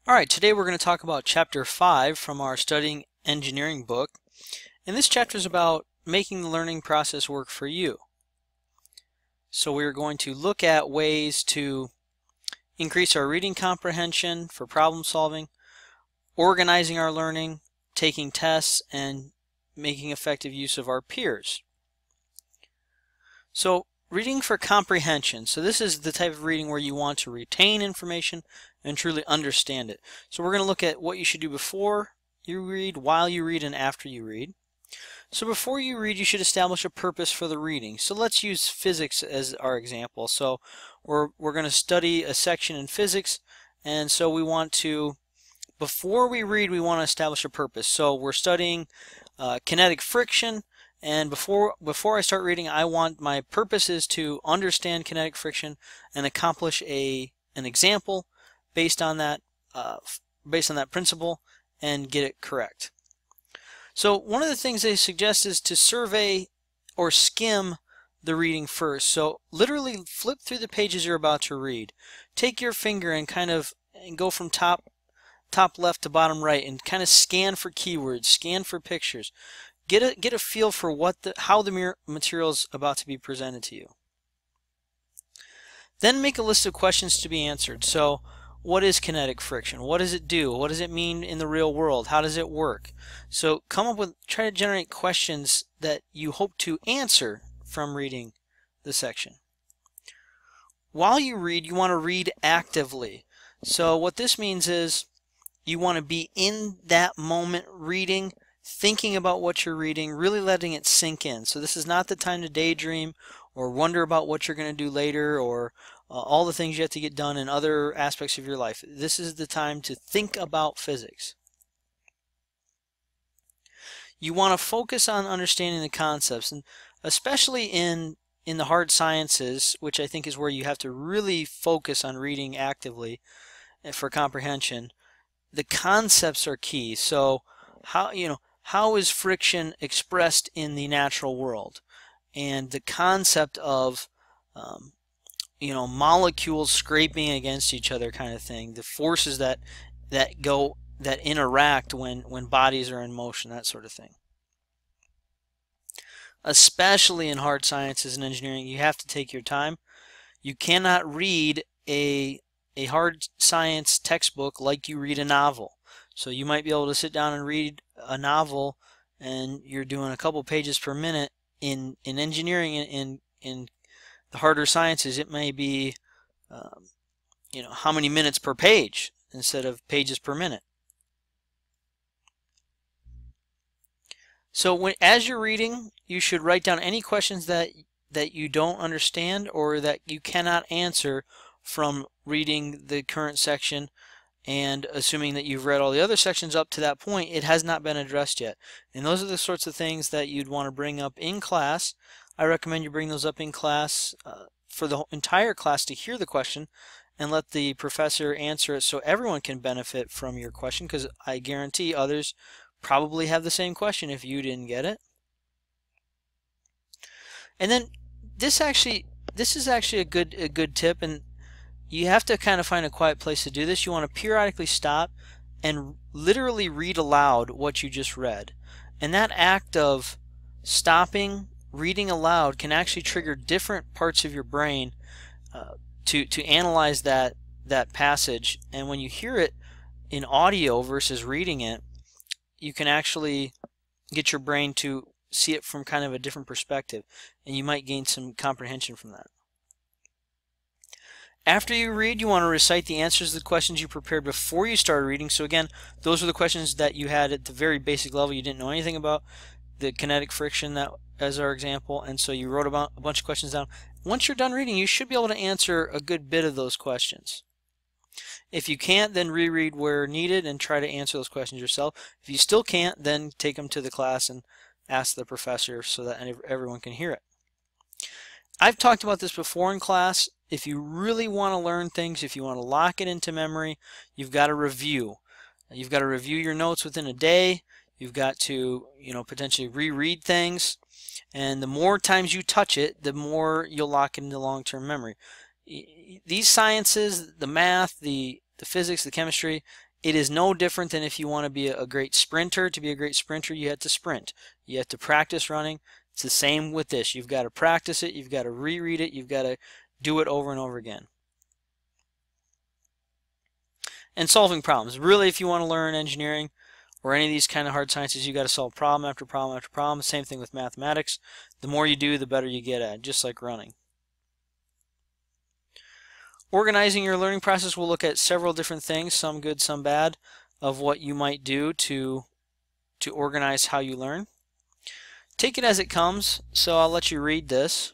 Alright, today we're going to talk about Chapter 5 from our Studying Engineering book. And this chapter is about making the learning process work for you. So we're going to look at ways to increase our reading comprehension for problem solving, organizing our learning, taking tests, and making effective use of our peers. So reading for comprehension. So this is the type of reading where you want to retain information and truly understand it. So we're going to look at what you should do before you read, while you read, and after you read. So before you read, you should establish a purpose for the reading. So let's use physics as our example. So we're going to study a section in physics, and so we want to, before we read, we want to establish a purpose. So we're studying kinetic friction. And before I start reading, I want my purpose is to understand kinetic friction and accomplish an example based on that principle and get it correct. So one of the things they suggest is to survey or skim the reading first. So literally flip through the pages you're about to read. Take your finger and go from top left to bottom right and kind of scan for keywords, scan for pictures. Get a feel for how the material is about to be presented to you. Then make a list of questions to be answered. So what is kinetic friction? What does it do? What does it mean in the real world? How does it work? So try to generate questions that you hope to answer from reading the section. While you read, you want to read actively. So what this means is you want to be in that moment reading, thinking about what you're reading, really letting it sink in. So this is not the time to daydream or wonder about what you're going to do later or all the things you have to get done in other aspects of your life. This is the time to think about physics. You want to focus on understanding the concepts, and especially in the hard sciences, which I think is where you have to really focus on reading actively for comprehension. The concepts are key. So how is friction expressed in the natural world? And the concept of molecules scraping against each other kind of thing, the forces that interact when bodies are in motion, that sort of thing. Especially in hard sciences and engineering, you have to take your time. You cannot read a hard science textbook like you read a novel. So you might be able to sit down and read a novel and you're doing a couple pages per minute. In engineering and in the harder sciences, it may be how many minutes per page instead of pages per minute. So as you're reading, you should write down any questions that you don't understand or that you cannot answer from reading the current section. And assuming that you've read all the other sections up to that point, it has not been addressed yet. And those are the sorts of things that you'd want to bring up in class. I recommend you bring those up in class for the entire class to hear the question and let the professor answer it so everyone can benefit from your question, because I guarantee others probably have the same question if you didn't get it. And then this is actually a good tip, and you have to kind of find a quiet place to do this. You want to periodically stop and literally read aloud what you just read. And that act of stopping, reading aloud, can actually trigger different parts of your brain to analyze that passage. And when you hear it in audio versus reading it, you can actually get your brain to see it from kind of a different perspective, and you might gain some comprehension from that. After you read, you want to recite the answers to the questions you prepared before you started reading. So again, those are the questions that you had at the very basic level you didn't know anything about, the kinetic friction as our example, and so you wrote about a bunch of questions down. Once you're done reading, you should be able to answer a good bit of those questions. If you can't, then reread where needed and try to answer those questions yourself. If you still can't, then take them to the class and ask the professor so that everyone can hear it. I've talked about this before in class. If you really want to learn things, if you want to lock it into memory, you've got to review. You've got to review your notes within a day. You've got to, potentially reread things. And the more times you touch it, the more you'll lock it into long-term memory. These sciences, the math, the physics, the chemistry, It is no different than if you want to be a great sprinter. To be a great sprinter, you have to sprint. You have to practice running. It's the same with this. You've got to practice it. You've got to reread it. You've got to do it over and over again. And solving problems. Really, if you want to learn engineering or any of these kind of hard sciences, you got to solve problem after problem after problem. Same thing with mathematics. The more you do, the better you get at it, just like running. Organizing your learning process, we'll look at several different things, some good, some bad, of what you might do to organize how you learn. Take it as it comes, so I'll let you read this.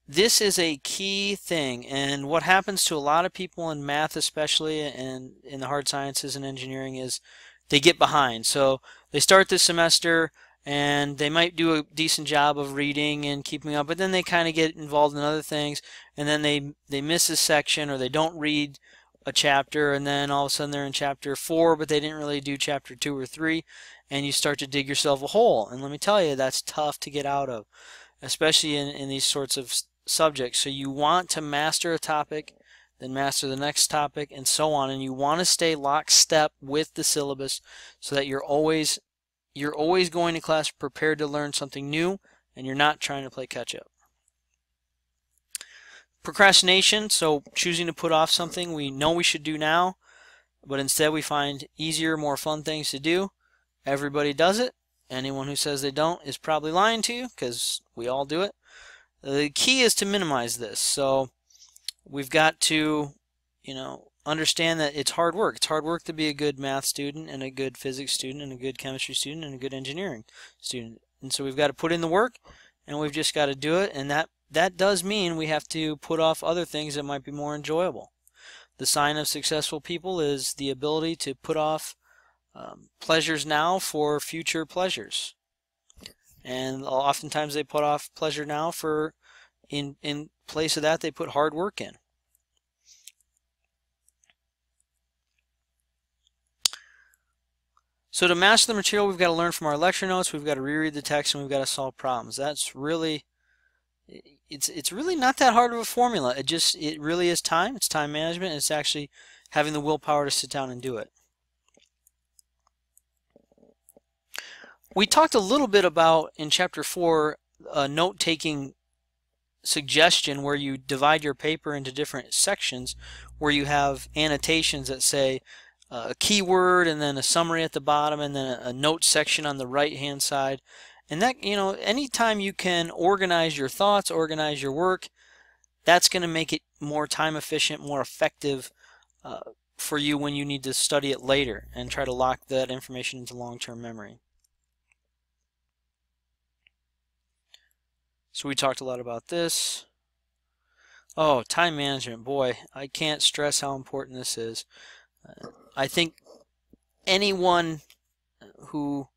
This is a key thing, and what happens to a lot of people in math especially, and in the hard sciences and engineering, is they get behind. So they start this semester and they might do a decent job of reading and keeping up, but then they kind of get involved in other things, and then they miss a section, or they don't read a chapter, and then all of a sudden they're in chapter 4, but they didn't really do chapter 2 or 3, and you start to dig yourself a hole. And let me tell you, that's tough to get out of, especially in these sorts of subjects. So you want to master a topic, then master the next topic, and so on, and you want to stay lockstep with the syllabus so that you're always going to class prepared to learn something new, and you're not trying to play catch up. Procrastination, so choosing to put off something we know we should do now, but instead we find easier, more fun things to do. Everybody does it. Anyone who says they don't is probably lying to you, because we all do it. The key is to minimize this. So we've got to, understand that it's hard work. It's hard work to be a good math student and a good physics student and a good chemistry student and a good engineering student. And so we've got to put in the work, and we've just got to do it. And that does mean we have to put off other things that might be more enjoyable. The sign of successful people is the ability to put off pleasures now for future pleasures. And oftentimes they put off pleasure now for, in place of that, they put hard work in. So to master the material, we've got to learn from our lecture notes, we've got to reread the text, and we've got to solve problems. That's really, it's really not that hard of a formula. It really is time. It's time management, and it's actually having the willpower to sit down and do it. We talked a little bit about, in Chapter 4, a note-taking suggestion where you divide your paper into different sections where you have annotations that say a keyword and then a summary at the bottom and then a note section on the right-hand side. And that, anytime you can organize your thoughts, organize your work, that's going to make it more time efficient, more effective for you when you need to study it later and try to lock that information into long-term memory. So we talked a lot about this. Oh, time management. Boy, I can't stress how important this is. I think anyone who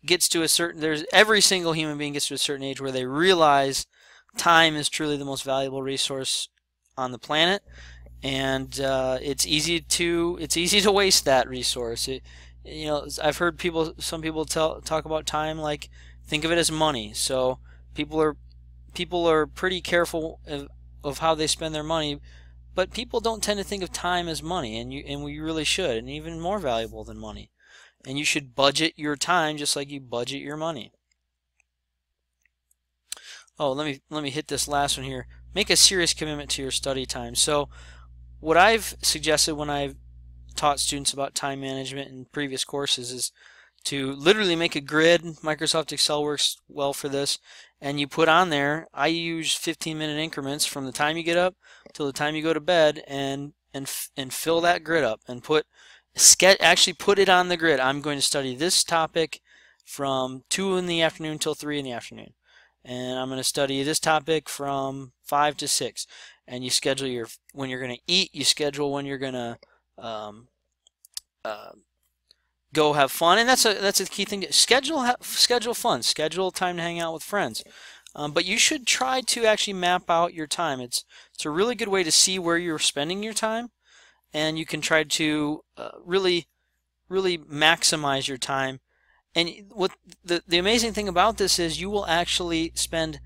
gets to a certain, every single human being gets to a certain age where they realize time is truly the most valuable resource on the planet, and it's easy to waste that resource. I've heard some people talk about time like, think of it as money. So people are pretty careful of how they spend their money, but people don't tend to think of time as money, and we really should, and even more valuable than money. And you should budget your time just like you budget your money. Oh, let me hit this last one here. Make a serious commitment to your study time. So what I've suggested when I've taught students about time management in previous courses is to literally make a grid. Microsoft Excel works well for this, and you put on there, I use 15-minute increments from the time you get up till the time you go to bed, and fill that grid up and actually put it on the grid. I'm going to study this topic from 2 in the afternoon till 3 in the afternoon, and I'm going to study this topic from 5 to 6. And you schedule when you're going to eat, you schedule when you're going to go have fun, and that's a key thing. Schedule fun, schedule time to hang out with friends. But you should try to actually map out your time. It's a really good way to see where you're spending your time, and you can try to really maximize your time And what the amazing thing about this is, you will actually spend,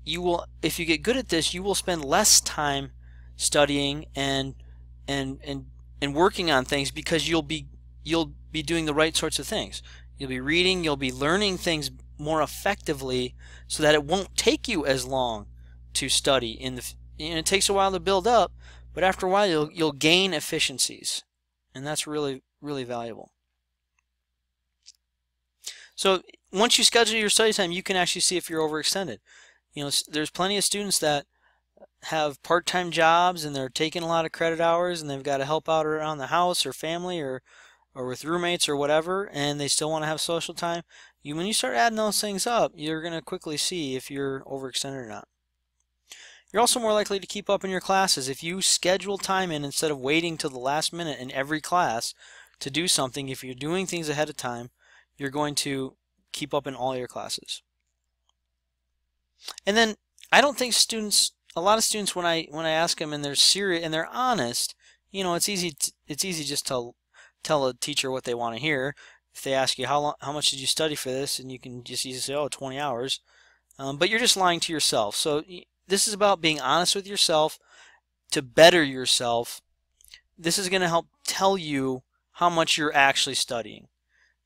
if you get good at this, you will spend less time studying and and working on things, because you'll be doing the right sorts of things. You'll be reading, you'll be learning things more effectively, so that it won't take you as long to study. It takes a while to build up, but after a while you'll gain efficiencies, and that's really valuable. So once you schedule your study time, you can actually see if you're overextended. There's plenty of students that have part-time jobs and they're taking a lot of credit hours, and they've got to help out around the house or family or with roommates or whatever, and they still want to have social time. When you start adding those things up, you're going to quickly see if you're overextended or not. You're also more likely to keep up in your classes. If you schedule time in instead of waiting till the last minute in every class to do something, if you're doing things ahead of time, you're going to keep up in all your classes. And then I don't think a lot of students, when I ask them and they're serious and they're honest, it's easy just to tell a teacher what they want to hear. If they ask you how much did you study for this, and you can just easily say, oh, 20 hours. But you're just lying to yourself. So this is about being honest with yourself to better yourself. This is going to help tell you how much you're actually studying.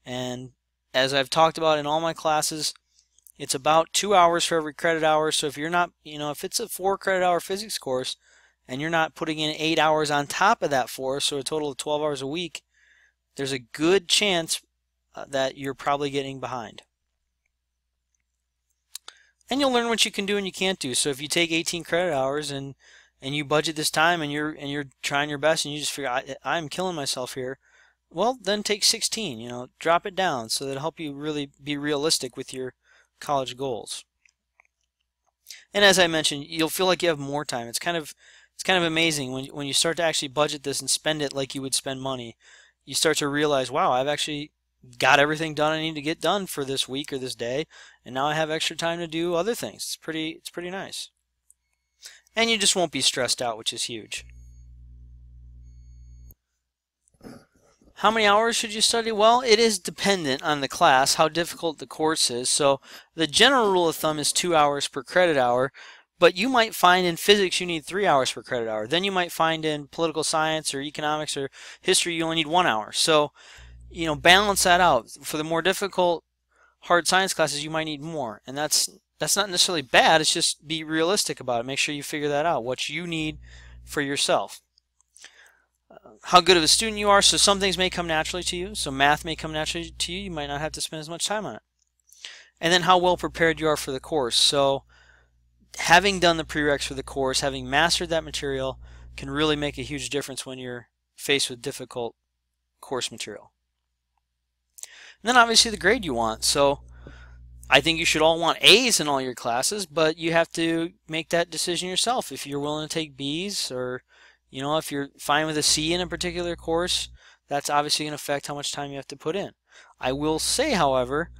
And as I've talked about in all my classes, it's about 2 hours for every credit hour. So if you're not, if it's a 4 credit hour physics course and you're not putting in 8 hours on top of that 4, so a total of 12 hours a week, there's a good chance that you're probably getting behind. And you'll learn what you can do and you can't do. So if you take 18 credit hours and you budget this time and you're trying your best and you just figure, I'm killing myself here, well, then take 16. Drop it down, so that'll help you really be realistic with your college goals. And as I mentioned, you'll feel like you have more time. It's kind of amazing when you start to actually budget this and spend it like you would spend money. You start to realize, wow, I've actually got everything done I need to get done for this week or this day, and now I have extra time to do other things. It's pretty nice. And you just won't be stressed out, which is huge. How many hours should you study? Well, it is dependent on the class, how difficult the course is. So the general rule of thumb is 2 hours per credit hour, but you might find in physics you need 3 hours per credit hour. Then you might find in political science or economics or history you only need 1 hour. So, balance that out. For the more difficult hard science classes, you might need more. And that's not necessarily bad. It's just be realistic about it. Make sure you figure that out, what you need for yourself. How good of a student you are. So some things may come naturally to you. So math may come naturally to you. You might not have to spend as much time on it. And then how well prepared you are for the course. So having done the prereqs for the course, having mastered that material, can really make a huge difference when you're faced with difficult course material. And then obviously the grade you want. So I think you should all want A's in all your classes, but you have to make that decision yourself. If you're willing to take B's, or if you're fine with a C in a particular course, that's obviously going to affect how much time you have to put in. I will say, however,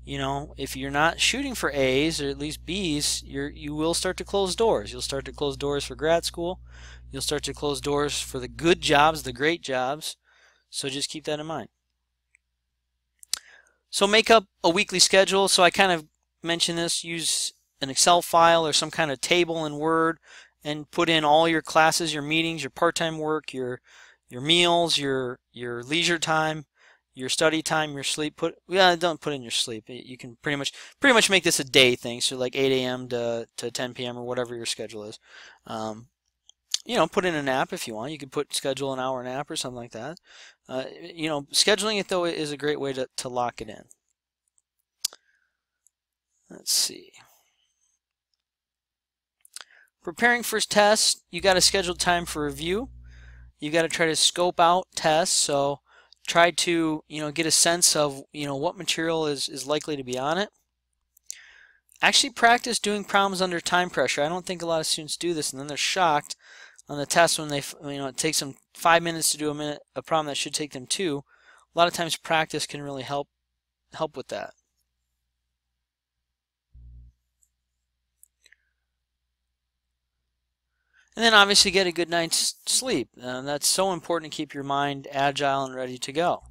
if you're not shooting for A's or at least B's, you will start to close doors. You'll start to close doors for grad school. You'll start to close doors for the good jobs, the great jobs. So just keep that in mind. So make up a weekly schedule. So I kind of mentioned this. Use an Excel file or some kind of table in Word and put in all your classes, your meetings, your part-time work, your meals, your leisure time, your study time, your sleep. Don't put in your sleep. You can pretty much make this a day thing. So like 8 a.m. to 10 p.m. or whatever your schedule is. Put in a nap if you want. You could schedule an hour nap or something like that. Scheduling it though is a great way to lock it in. Let's see. Preparing for tests, you got to schedule time for review. You got to try to scope out tests. So try to get a sense of what material is likely to be on it. Actually practice doing problems under time pressure. I don't think a lot of students do this, and then they're shocked on the test when they it takes them 5 minutes to do a problem that should take them 2. A lot of times practice can really help with that. And then obviously get a good night's sleep. That's so important to keep your mind agile and ready to go.